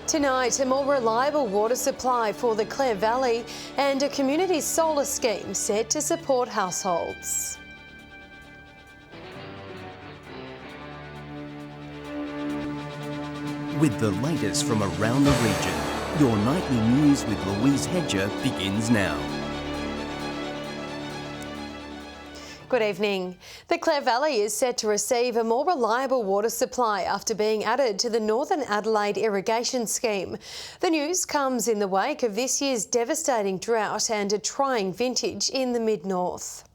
Tonight, a more reliable water supply for the Clare Valley and a community solar scheme set to support households. With the latest from around the region, your nightly news with Louise Hedger begins now. Good evening. The Clare Valley is set to receive a more reliable water supply after being added to the Northern Adelaide irrigation scheme. The news comes in the wake of this year's devastating drought and a trying vintage in the mid-north.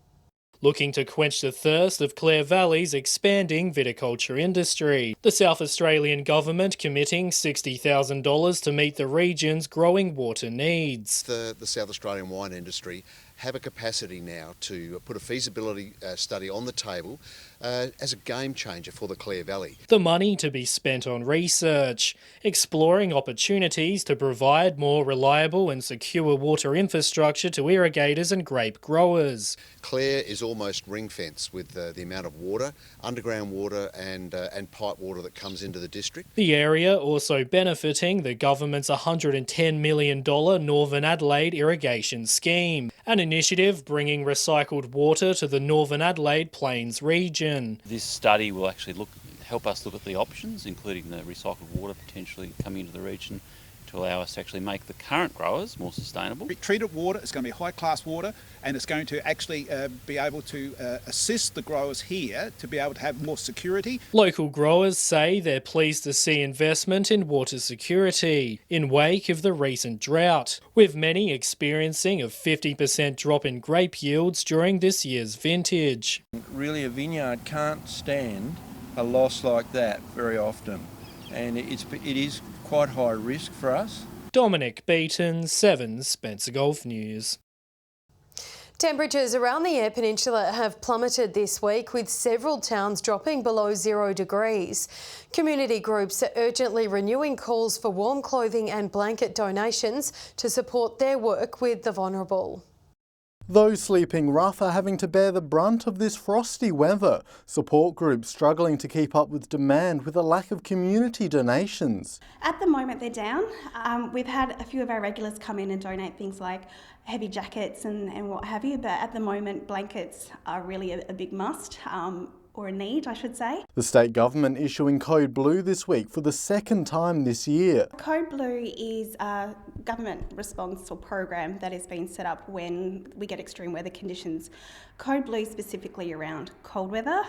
Looking to quench the thirst of Clare Valley's expanding viticulture industry. The South Australian government committing $60,000 to meet the region's growing water needs. The South Australian wine industry have a capacity now to put a feasibility study on the table as a game changer for the Clare Valley. The money to be spent on research, exploring opportunities to provide more reliable and secure water infrastructure to irrigators and grape growers. Clare is almost ring-fenced with the amount of water, underground water and pipe water that comes into the district. The area also benefiting the government's $110 million Northern Adelaide irrigation scheme, an initiative bringing recycled water to the Northern Adelaide Plains region. This study will actually help us look at the options, including the recycled water potentially coming into the region, to allow us to actually make the current growers more sustainable. Treated water is going to be high class water, and it's going to actually be able to assist the growers here to be able to have more security. Local growers say they're pleased to see investment in water security in wake of the recent drought, with many experiencing a 50% drop in grape yields during this year's vintage. Really, a vineyard can't stand a loss like that very often, and it is quite high risk for us. Dominic Beaton, 7 Spencer Golf News. Temperatures around the Eyre Peninsula have plummeted this week, with several towns dropping below 0 degrees. Community groups are urgently renewing calls for warm clothing and blanket donations to support their work with the vulnerable. Those sleeping rough are having to bear the brunt of this frosty weather. Support groups struggling to keep up with demand with a lack of community donations. At the moment they're down. We've had a few of our regulars come in and donate things like heavy jackets and what have you, but at the moment blankets are really a big must. Or a need, I should say. The state government issuing Code Blue this week for the second time this year. Code Blue is a government response or program that has been set up when we get extreme weather conditions. Code Blue specifically around cold weather,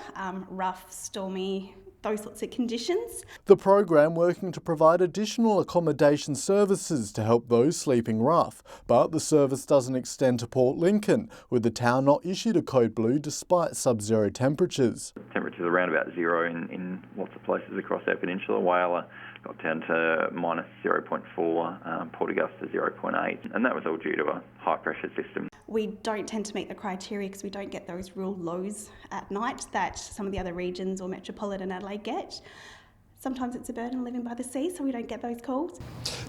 rough, stormy, those sorts of conditions. The program working to provide additional accommodation services to help those sleeping rough, but the service doesn't extend to Port Lincoln, with the town not issued a Code Blue despite sub-zero temperatures. Temperatures around about zero in lots of places across our peninsula. Whyalla got down to minus 0.4, Port Augusta 0.8, and that was all due to a high pressure system. We don't tend to meet the criteria because we don't get those real lows at night that some of the other regions or metropolitan Adelaide get. Sometimes it's a burden living by the sea, so we don't get those calls.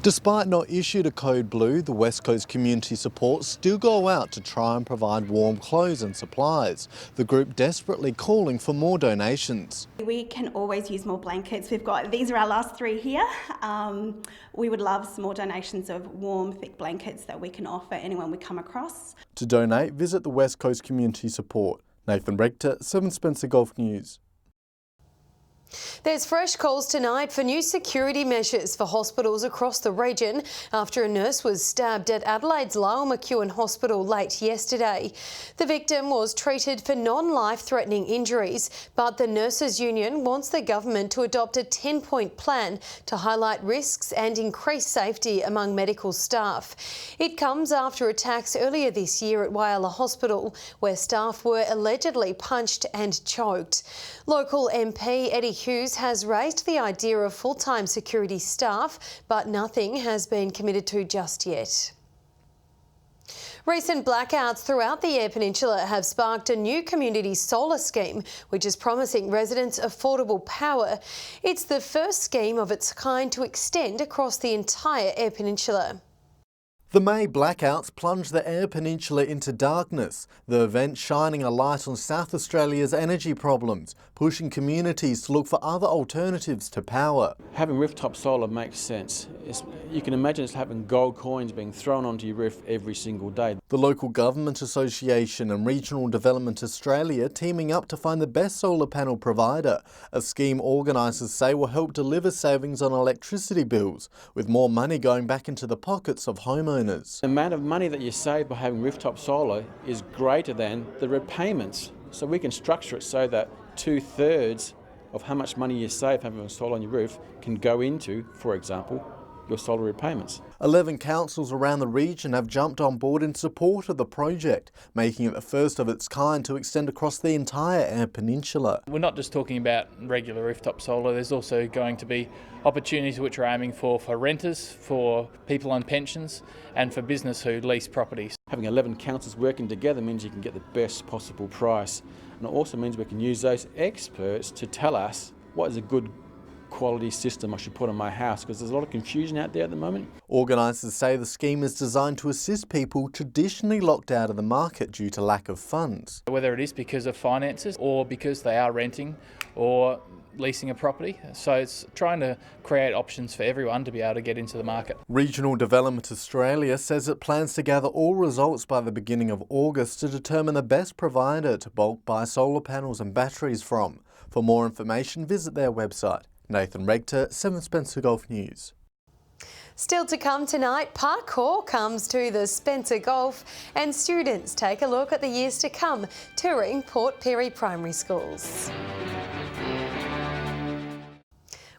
Despite not issued a Code Blue, the West Coast Community Support still go out to try and provide warm clothes and supplies. The group desperately calling for more donations. We can always use more blankets. These are our last 3 here. We would love some more donations of warm, thick blankets that we can offer anyone we come across. To donate, visit the West Coast Community Support. Nathan Rector, 7 Spencer Golf News. There's fresh calls tonight for new security measures for hospitals across the region after a nurse was stabbed at Adelaide's Lyell McEwen Hospital late yesterday. The victim was treated for non-life-threatening injuries, but the Nurses Union wants the government to adopt a 10-point plan to highlight risks and increase safety among medical staff. It comes after attacks earlier this year at Whyalla Hospital, where staff were allegedly punched and choked. Local MP Eddie Hughes has raised the idea of full-time security staff, but nothing has been committed to just yet. Recent blackouts throughout the Eyre Peninsula have sparked a new community solar scheme, which is promising residents affordable power. It's the first scheme of its kind to extend across the entire Eyre Peninsula. The May blackouts plunged the Eyre Peninsula into darkness, the event shining a light on South Australia's energy problems, pushing communities to look for other alternatives to power. Having rooftop solar makes sense. You can imagine it's having gold coins being thrown onto your roof every single day. The Local Government Association and Regional Development Australia teaming up to find the best solar panel provider, a scheme organisers say will help deliver savings on electricity bills, with more money going back into the pockets of homeowners. The amount of money that you save by having rooftop solar is greater than the repayments. So we can structure it so that 2/3 of how much money you save having solar on your roof can go into, for example, your solar repayments. 11 councils around the region have jumped on board in support of the project, making it the first of its kind to extend across the entire Eyre Peninsula. We're not just talking about regular rooftop solar, there's also going to be opportunities which we're aiming for renters, for people on pensions and for business who lease properties. Having 11 councils working together means you can get the best possible price, and it also means we can use those experts to tell us what is a good quality system I should put on my house, because there's a lot of confusion out there at the moment. Organisers say the scheme is designed to assist people traditionally locked out of the market due to lack of funds. Whether it is because of finances or because they are renting or leasing a property. So it's trying to create options for everyone to be able to get into the market. Regional Development Australia says it plans to gather all results by the beginning of August to determine the best provider to bulk buy solar panels and batteries from. For more information, visit their website. Nathan Regter, 7 Spencer Golf News. Still to come tonight, parkour comes to the Spencer Golf and students take a look at the years to come, touring Port Pirie primary schools.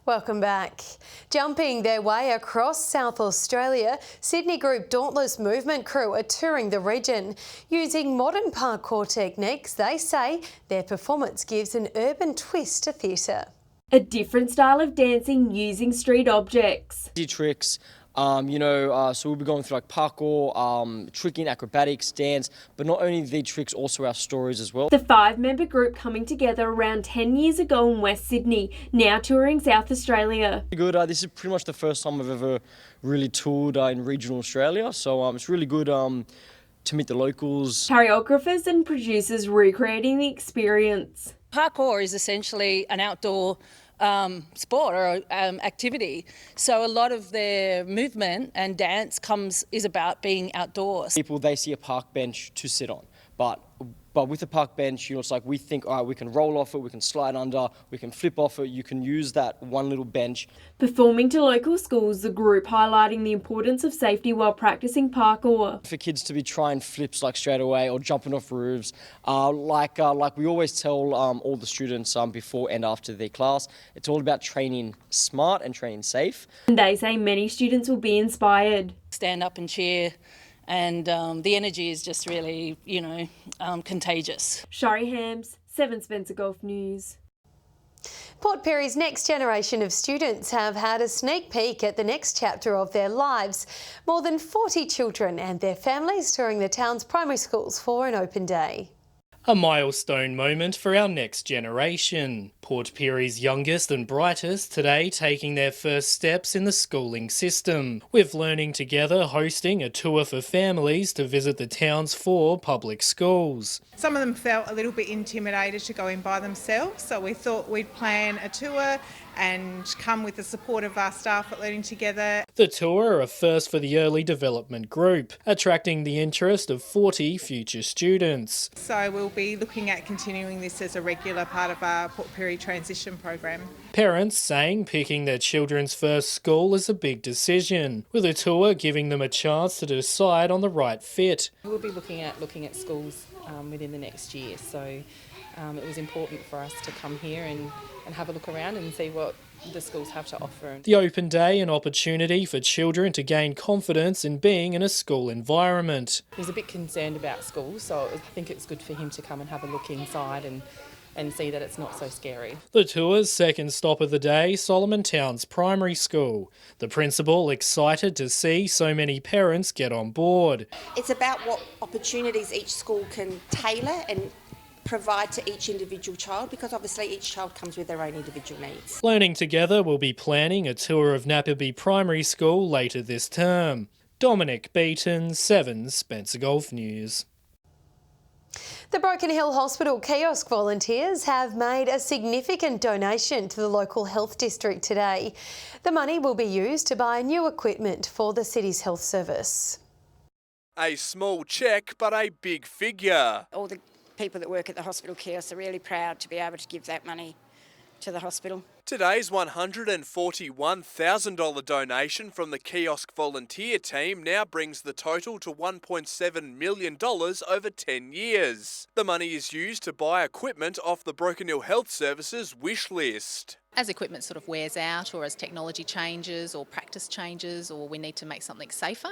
Welcome back. Jumping their way across South Australia, Sydney group Dauntless movement crew are touring the region. Using modern parkour techniques, they say their performance gives an urban twist to theatre. A different style of dancing using street objects. Tricks, so we'll be going through like parkour, tricking, acrobatics, dance, but not only the tricks, also our stories as well. The 5-member group coming together around 10 years ago in West Sydney, now touring South Australia. Good. This is pretty much the first time I've ever really toured in regional Australia, so it's really good to meet the locals. Choreographers and producers recreating the experience. Parkour is essentially an outdoor sport or activity, so a lot of their movement and dance is about being outdoors. People, they see a park bench to sit on, but with a park bench, it's like we think, all right, we can roll off it, we can slide under, we can flip off it, you can use that one little bench. Performing to local schools, the group highlighting the importance of safety while practicing parkour. For kids to be trying flips like straight away or jumping off roofs, like we always tell all the students before and after their class, it's all about training smart and training safe. And they say many students will be inspired. Stand up and cheer. And the energy is just really, contagious. Shari Hams, 7 Spencer Golf News. Port Pirie's next generation of students have had a sneak peek at the next chapter of their lives. More than 40 children and their families touring the town's primary schools for an open day. A milestone moment for our next generation. Port Pirie's youngest and brightest today taking their first steps in the schooling system, with Learning Together hosting a tour for families to visit the town's 4 public schools. Some of them felt a little bit intimidated to go in by themselves, so we thought we'd plan a tour and come with the support of our staff at Learning Together. The tour, a first for the early development group, attracting the interest of 40 future students. So we'll be looking at continuing this as a regular part of our Port Pirie transition program. Parents saying picking their children's first school is a big decision, with a tour giving them a chance to decide on the right fit. We'll be looking at schools within the next year, so it was important for us to come here and have a look around and see what the schools have to offer. The open day, an opportunity for children to gain confidence in being in a school environment. He's a bit concerned about schools, so I think it's good for him to come and have a look inside and see that it's not so scary. The tour's second stop of the day, Solomon Town's primary school. The principal excited to see so many parents get on board. It's about what opportunities each school can tailor and provide to each individual child, because obviously each child comes with their own individual needs. Learning Together will be planning a tour of Napperby Primary School later this term. Dominic Beaton, 7 Spencer Golf News. The Broken Hill Hospital Kiosk volunteers have made a significant donation to the local health district today. The money will be used to buy new equipment for the city's health service. A small cheque, but a big figure. All the people that work at the hospital kiosk are really proud to be able to give that money to the hospital. Today's $141,000 donation from the Kiosk volunteer team now brings the total to $1.7 million over 10 years. The money is used to buy equipment off the Broken Hill Health Services wish list. As equipment sort of wears out, or as technology changes or practice changes, or we need to make something safer,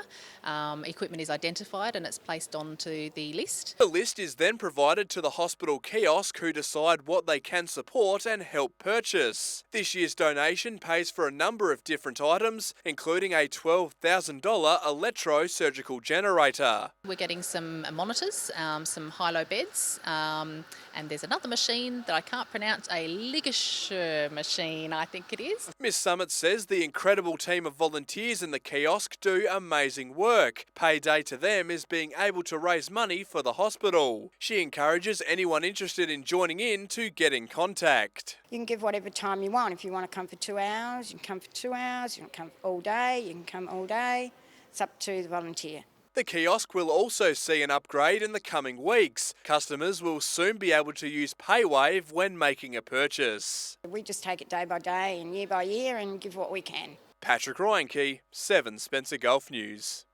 equipment is identified and it's placed onto the list. The list is then provided to the hospital kiosk, who decide what they can support and help purchase. This year's donation pays for a number of different items, including a $12,000 electrosurgical generator. We're getting some monitors, some high-low beds, and there's another machine that I can't pronounce, a ligature machine, I think it is. Miss Summit says the incredible team of volunteers in the kiosk do amazing work. Payday to them is being able to raise money for the hospital. She encourages anyone interested in joining in to get in contact. You can give whatever time you want. If you want to come for 2 hours, you can come for 2 hours. You can come all day, you can come all day. It's up to the volunteer. The kiosk will also see an upgrade in the coming weeks. Customers will soon be able to use PayWave when making a purchase. We just take it day by day and year by year and give what we can. Patrick Ryanke, 7 Spencer Golf News.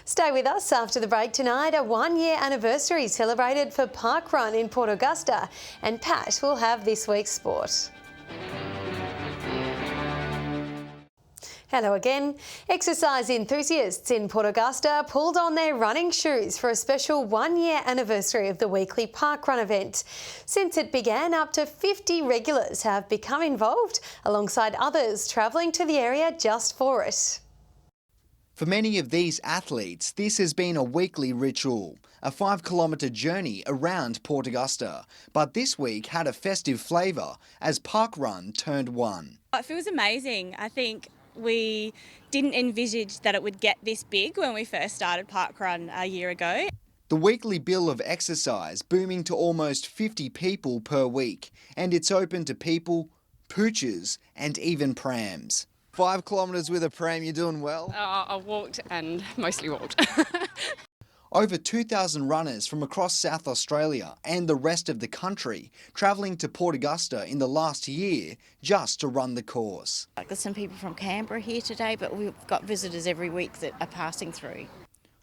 Stay with us after the break tonight. A 1-year anniversary celebrated for Parkrun in Port Augusta, and Pat will have this week's sport. Hello again. Exercise enthusiasts in Port Augusta pulled on their running shoes for a special 1-year anniversary of the weekly Parkrun event. Since it began, up to 50 regulars have become involved, alongside others travelling to the area just for it. For many of these athletes, this has been a weekly ritual, a 5-kilometre journey around Port Augusta. But this week had a festive flavour as Parkrun turned 1. It feels amazing. I think we didn't envisage that it would get this big when we first started Parkrun a year ago. The weekly bill of exercise booming to almost 50 people per week, and it's open to people, poochers and even prams. 5 kilometres with a pram, you're doing well? I walked and mostly walked. Over 2,000 runners from across South Australia and the rest of the country travelling to Port Augusta in the last year just to run the course. There's some people from Canberra here today, but we've got visitors every week that are passing through.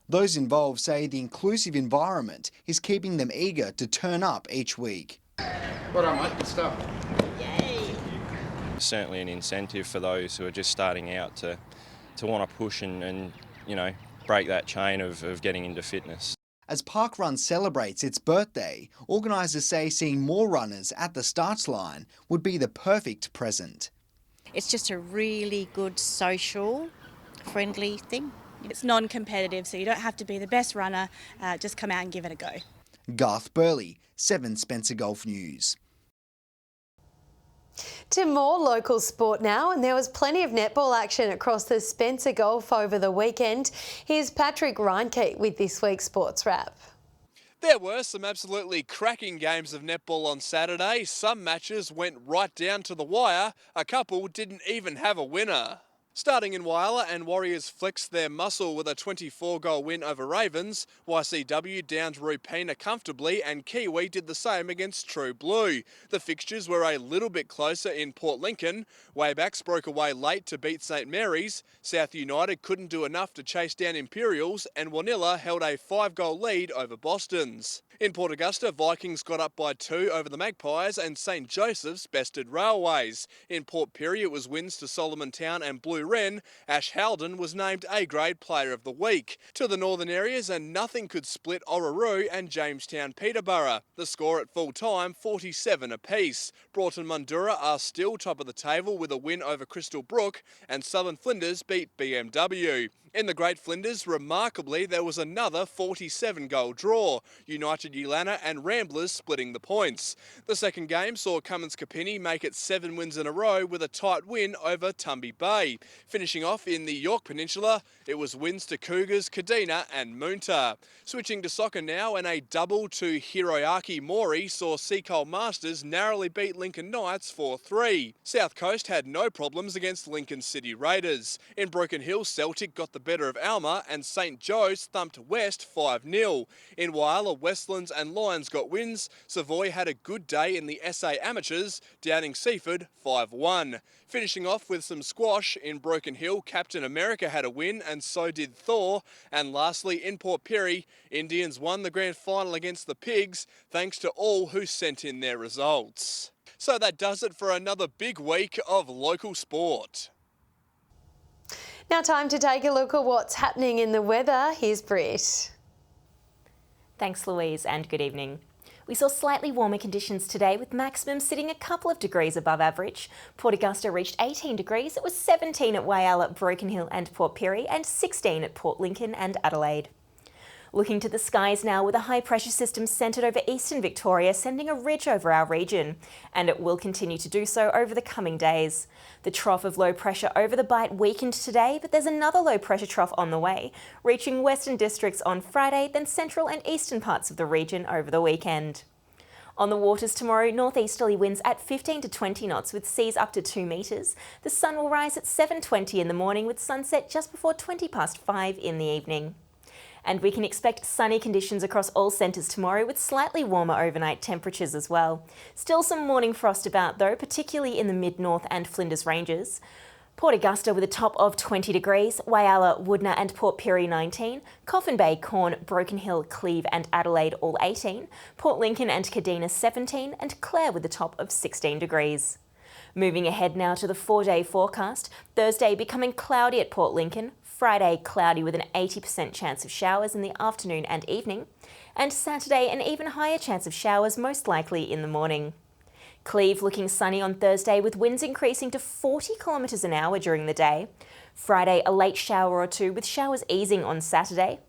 Those involved say the inclusive environment is keeping them eager to turn up each week. Well done, mate. Good stuff. Yay! Certainly an incentive for those who are just starting out to want to push and you know, break that chain of getting into fitness. As Parkrun celebrates its birthday, organisers say seeing more runners at the start line would be the perfect present. It's just a really good social, friendly thing. It's non-competitive, so you don't have to be the best runner, just come out and give it a go. Garth Burley, 7 Spencer Golf News. To more local sport now, and there was plenty of netball action across the Spencer Golf over the weekend. Here's Patrick Reinke with this week's Sports Wrap. There were some absolutely cracking games of netball on Saturday. Some matches went right down to the wire. A couple didn't even have a winner. Starting in Whyalla, and Warriors flexed their muscle with a 24-goal win over Ravens. YCW downed Rupina comfortably, and Kiwi did the same against True Blue. The fixtures were a little bit closer in Port Lincoln. Waybacks broke away late to beat St Mary's. South United couldn't do enough to chase down Imperials, and Wanilla held a 5-goal lead over Boston's. In Port Augusta, Vikings got up by 2 over the Magpies, and St Joseph's bested Railways. In Port Pirie, it was wins to Solomon Town and Blue Wren. Ash Halden was named A-grade Player of the Week. To the northern areas, and nothing could split Orroroo and Jamestown Peterborough. The score at full time, 47 apiece. Broughton Mundura are still top of the table with a win over Crystal Brook, and Southern Flinders beat BMW. In the Great Flinders, remarkably, there was another 47-goal draw, United Ulana and Ramblers splitting the points. The second game saw Cummins Kapini make it 7 wins in a row with a tight win over Tumby Bay. Finishing off in the York Peninsula, it was wins to Cougars, Kadina and Moonta. Switching to soccer now, and a double to Hiroyaki Mori saw Seacole Masters narrowly beat Lincoln Knights 4-3. South Coast had no problems against Lincoln City Raiders. In Broken Hill, Celtic got the better of Alma and St Joe's thumped West 5-0. In Whyalla, Westlands and Lions got wins. Savoy had a good day in the SA Amateurs, downing Seaford 5-1. Finishing off with some squash in Broken Hill, Captain America had a win and so did Thor. And lastly, in Port Pirie, Indians won the grand final against the Pigs thanks to all who sent in their results. So that does it for another big week of local sport. Now time to take a look at what's happening in the weather. Here's Britt. Thanks, Louise, and good evening. We saw slightly warmer conditions today with maximum sitting a couple of degrees above average. Port Augusta reached 18 degrees. It was 17 at Whyalla, Broken Hill and Port Pirie and 16 at Port Lincoln and Adelaide. Looking to the skies now with a high pressure system centred over eastern Victoria, sending a ridge over our region, and it will continue to do so over the coming days. The trough of low pressure over the Bight weakened today, but there's another low pressure trough on the way, reaching western districts on Friday, then central and eastern parts of the region over the weekend. On the waters tomorrow, northeasterly winds at 15 to 20 knots with seas up to 2 metres. The sun will rise at 7:20 in the morning with sunset just before 5:20 in the evening. And we can expect sunny conditions across all centres tomorrow with slightly warmer overnight temperatures as well. Still some morning frost about though, particularly in the mid-north and Flinders Ranges. Port Augusta with a top of 20 degrees, Whyalla, Woodner and Port Pirie 19, Coffin Bay, Corn, Broken Hill, Cleve and Adelaide all 18, Port Lincoln and Kadina 17 and Clare with a top of 16 degrees. Moving ahead now to the 4-day forecast, Thursday becoming cloudy at Port Lincoln, Friday cloudy with an 80% chance of showers in the afternoon and evening, and Saturday an even higher chance of showers most likely in the morning. Cleve looking sunny on Thursday with winds increasing to 40 kilometres an hour during the day. Friday a late shower or two with showers easing on Saturday.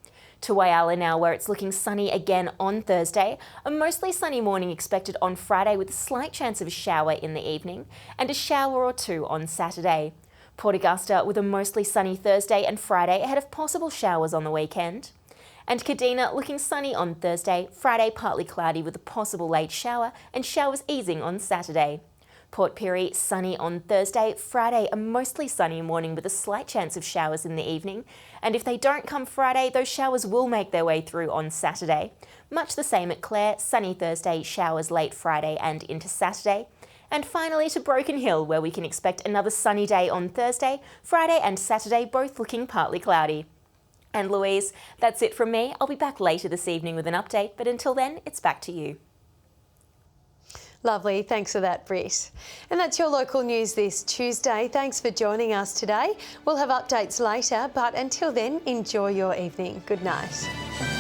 To Whyalla now where it's looking sunny again on Thursday, a mostly sunny morning expected on Friday with a slight chance of a shower in the evening, and a shower or two on Saturday. Port Augusta with a mostly sunny Thursday and Friday ahead of possible showers on the weekend. And Kadina looking sunny on Thursday, Friday partly cloudy with a possible late shower and showers easing on Saturday. Port Pirie sunny on Thursday, Friday a mostly sunny morning with a slight chance of showers in the evening. And if they don't come Friday, those showers will make their way through on Saturday. Much the same at Clare, sunny Thursday, showers late Friday and into Saturday. And finally to Broken Hill, where we can expect another sunny day on Thursday, Friday and Saturday both looking partly cloudy. And Louise, that's it from me. I'll be back later this evening with an update, but until then, it's back to you. Lovely, thanks for that, Britt. And that's your local news this Tuesday. Thanks for joining us today. We'll have updates later, but until then, enjoy your evening. Good night.